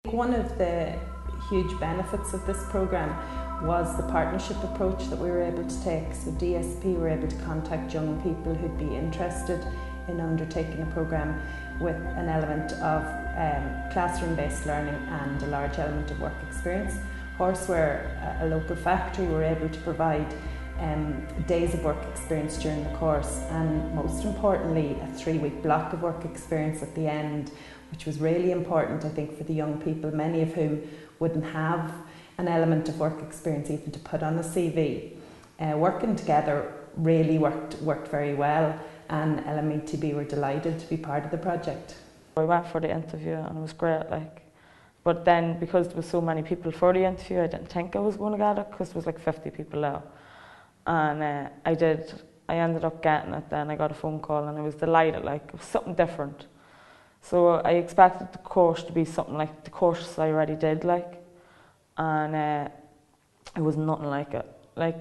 One of the huge benefits of this programme was the partnership approach that we were able to take. So DSP were able to contact young people who'd be interested in undertaking a programme with an element of classroom-based learning and a large element of work experience. Horseware, a local factory, were able to provide days of work experience during the course, and most importantly a 3-week block of work experience at the end, which was really important I think for the young people, many of whom wouldn't have an element of work experience even to put on a CV. Working together really worked very well, and LMETB were delighted to be part of the project. I went for the interview and it was great, but then because there was so many people for the interview, I didn't think I was going to get it because there was like 50 people there. And I ended up getting it. Then I got a phone call and I was delighted, it was something different. So I expected the course to be something like the course I already did, and it was nothing like it.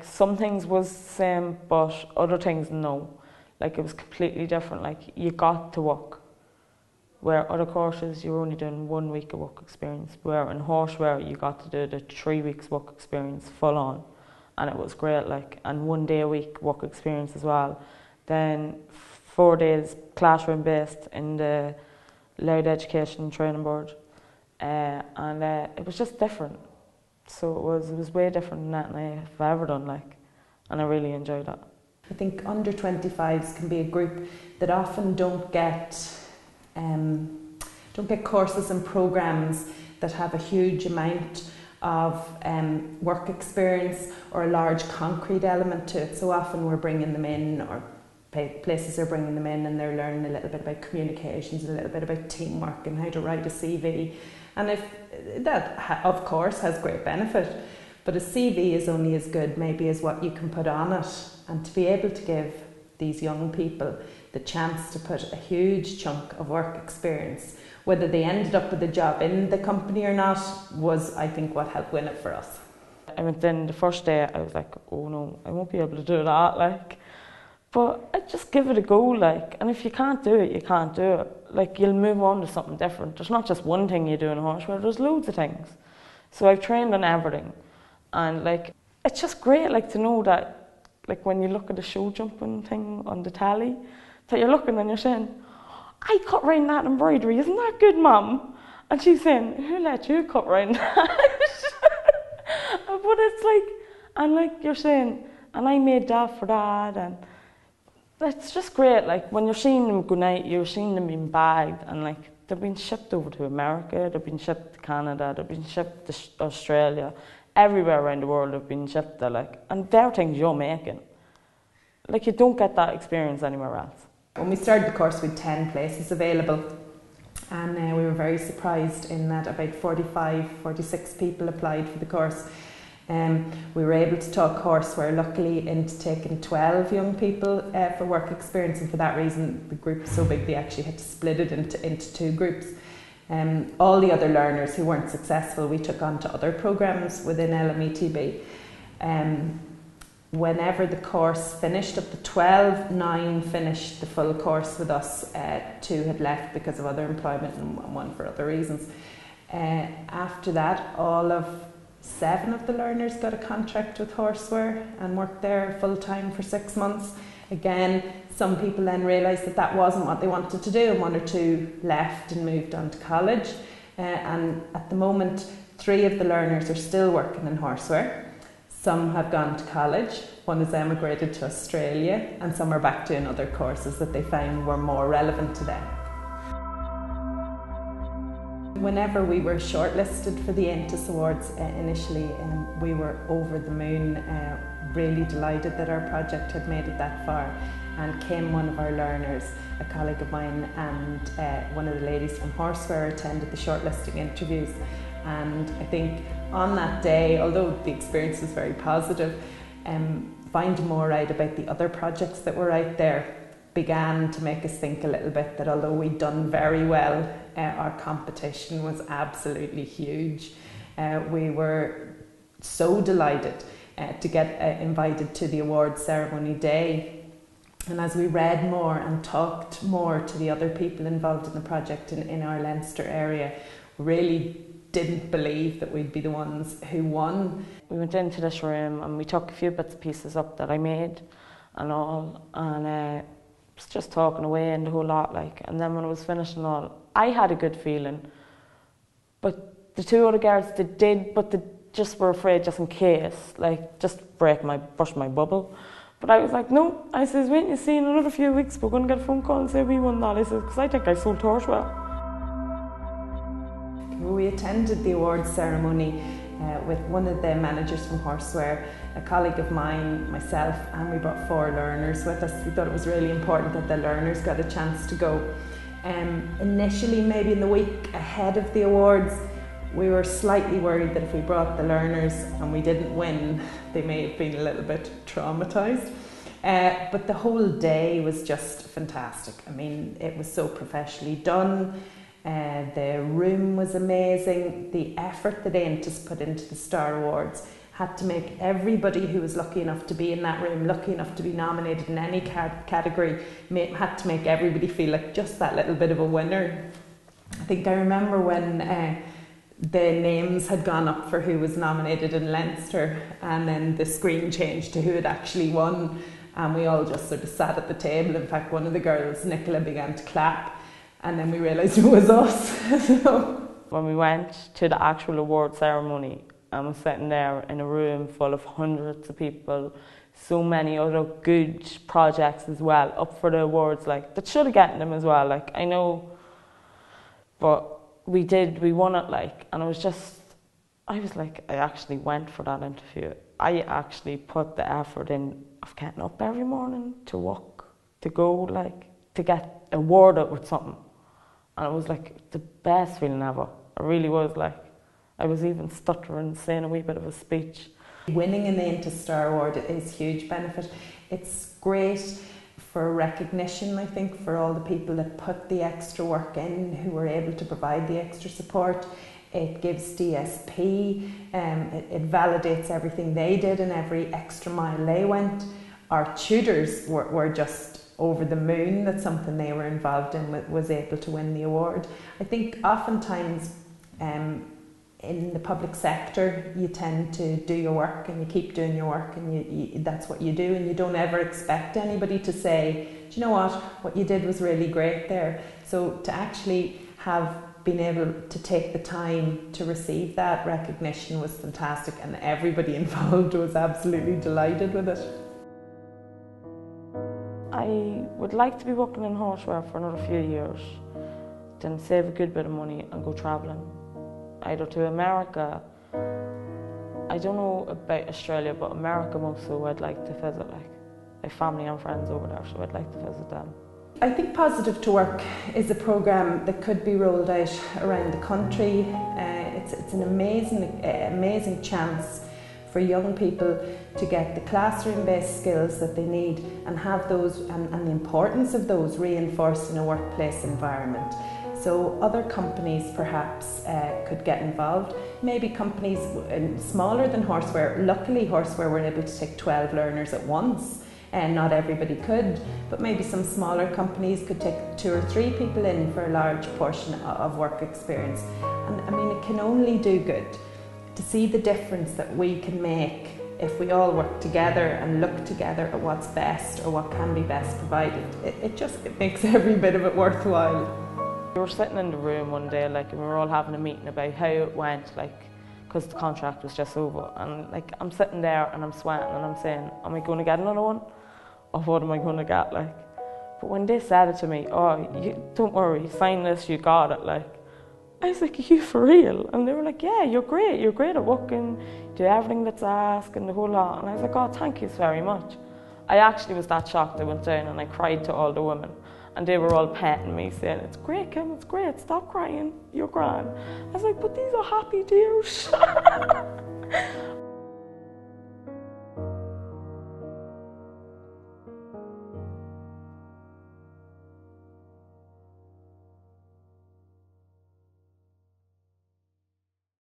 Some things was the same, but other things no. It was completely different. You got to work. Where other courses you were only doing 1 week of work experience, where in Horseware you got to do the 3 weeks work experience full on, and it was great. And 1 day a week work experience as well. Then 4 days classroom based in the Louth Education and Training Board, and it was just different. So it was way different than that I've ever done, and I really enjoyed that. I think under 25s can be a group that often don't get courses and programmes that have a huge amount of work experience or a large concrete element to it. So often we're bringing them in, or places are bringing them in, and they're learning a little bit about communications, a little bit about teamwork and how to write a CV. And if that, of course, has great benefit, but a CV is only as good maybe as what you can put on it. And to be able to give these young people the chance to put a huge chunk of work experience, whether they ended up with a job in the company or not, was, I think, what helped win it for us. I went in the first day, I was like, oh no, I won't be able to do that, But I just give it a go, and if you can't do it, you can't do it. You'll move on to something different. There's not just one thing you do in Horseware, there's loads of things. So I've trained on everything, and it's just great, to know that, when you look at the show jumping thing on the tally, that you're looking and you're saying, I cut round that embroidery, isn't that good, Mum? And she's saying, who let you cut round that? But it's and you're saying, and I made that for that, and it's just great. When you're seeing them go out, you're seeing them being bagged, and they've been shipped over to America, they've been shipped to Canada, they've been shipped to Australia, everywhere around the world they've been shipped there, and they're things you're making. You don't get that experience anywhere else. When we started the course, we had 10 places available, and we were very surprised in that about 46 people applied for the course. We were able to talk Horseware luckily into taking 12 young people for work experience, and for that reason the group was so big they actually had to split it into 2 groups. All the other learners who weren't successful we took on to other programmes within LMETB. Whenever the course finished, up to 12, 9 finished the full course with us. 2 had left because of other employment and 1 for other reasons. After that, all of 7 of the learners got a contract with Horseware and worked there full time for 6 months. Again, some people then realised that that wasn't what they wanted to do, and 1 or 2 left and moved on to college. And at the moment, 3 of the learners are still working in Horseware. Some have gone to college, 1 has emigrated to Australia, and some are back doing other courses that they found were more relevant to them. Whenever we were shortlisted for the AONTAS Awards initially, we were over the moon, really delighted that our project had made it that far. And came one of our learners, a colleague of mine, and one of the ladies from Horseware attended the shortlisting interviews. And I think on that day, although the experience was very positive, finding more out about the other projects that were out there began to make us think a little bit that although we'd done very well, our competition was absolutely huge. We were so delighted to get invited to the awards ceremony day. And as we read more and talked more to the other people involved in the project in our Leinster area, really didn't believe that we'd be the ones who won. We went into this room and we took a few bits and pieces up that I made and all, and was just talking away and the whole lot, like. And then when it was finished and all, I had a good feeling, but the two other girls, they did, but they just were afraid just in case, like, just burst my bubble. But I was like, no, I says, wait, you see, in another few weeks we're going to get a phone call and say we won that. I says, because I think I sold Horseware. We attended the awards ceremony with one of the managers from Horseware, a colleague of mine, myself, and we brought 4 learners with us. We thought it was really important that the learners got a chance to go. Initially, maybe in the week ahead of the awards, we were slightly worried that if we brought the learners and we didn't win, they may have been a little bit traumatised. But the whole day was just fantastic. I mean, it was so professionally done. The room was amazing. The effort that AONTAS put into the Star Awards had to make everybody who was lucky enough to be in that room, lucky enough to be nominated in any category, had to make everybody feel like just that little bit of a winner. I think I remember when the names had gone up for who was nominated in Leinster, and then the screen changed to who had actually won, and we all just sort of sat at the table. In fact, one of the girls, Nicola, began to clap, and then we realised it was us. So when we went to the actual award ceremony, I was sitting there in a room full of hundreds of people, so many other good projects as well up for the awards, like, that should have gotten them as well, like, I know, but we won it, like, and I was like, I actually went for that interview. I actually put the effort in of getting up every morning to work, to go, like, to get awarded with something. And it was like the best feeling ever. It really was, like, I was even stuttering, saying a wee bit of a speech. Winning an AONTAS Star Award is a huge benefit. It's great for recognition, I think, for all the people that put the extra work in, who were able to provide the extra support. It gives DSP, it validates everything they did and every extra mile they went. Our tutors were just over the moon that something they were involved in was able to win the award. I think oftentimes in the public sector you tend to do your work and you keep doing your work, and that's what you do, and you don't ever expect anybody to say, do you know what you did was really great there. So to actually have been able to take the time to receive that recognition was fantastic, and everybody involved was absolutely delighted with it. I would like to be working in Horseware for another few years, then save a good bit of money and go travelling, either to America. I don't know about Australia, but America most so I'd like to visit, like, I have family and friends over there, so I'd like to visit them. I think Positive to Work is a programme that could be rolled out around the country. It's an amazing chance for young people to get the classroom-based skills that they need and have those, and the importance of those reinforced in a workplace environment. So other companies perhaps could get involved. Maybe companies smaller than Horseware. Luckily Horseware were able to take 12 learners at once, and not everybody could, but maybe some smaller companies could take 2 or 3 people in for a large portion of work experience. And I mean, it can only do good to see the difference that we can make if we all work together and look together at what's best or what can be best provided. It makes every bit of it worthwhile. We were sitting in the room one day, like, and we were all having a meeting about how it went, like, because the contract was just over, and like, I'm sitting there and I'm sweating and I'm saying, am I going to get another one? Or what am I going to get, like? But when they said it to me, don't worry, sign this, you got it, like, I was like, are you for real? And they were like, yeah, you're great at working, do everything that's asked and the whole lot. And I was like, oh, thank you very much. I actually was that shocked. I went down and I cried to all the women, and they were all petting me, saying, it's great, Kim, it's great, stop crying, you're grand. I was like, but these are happy tears.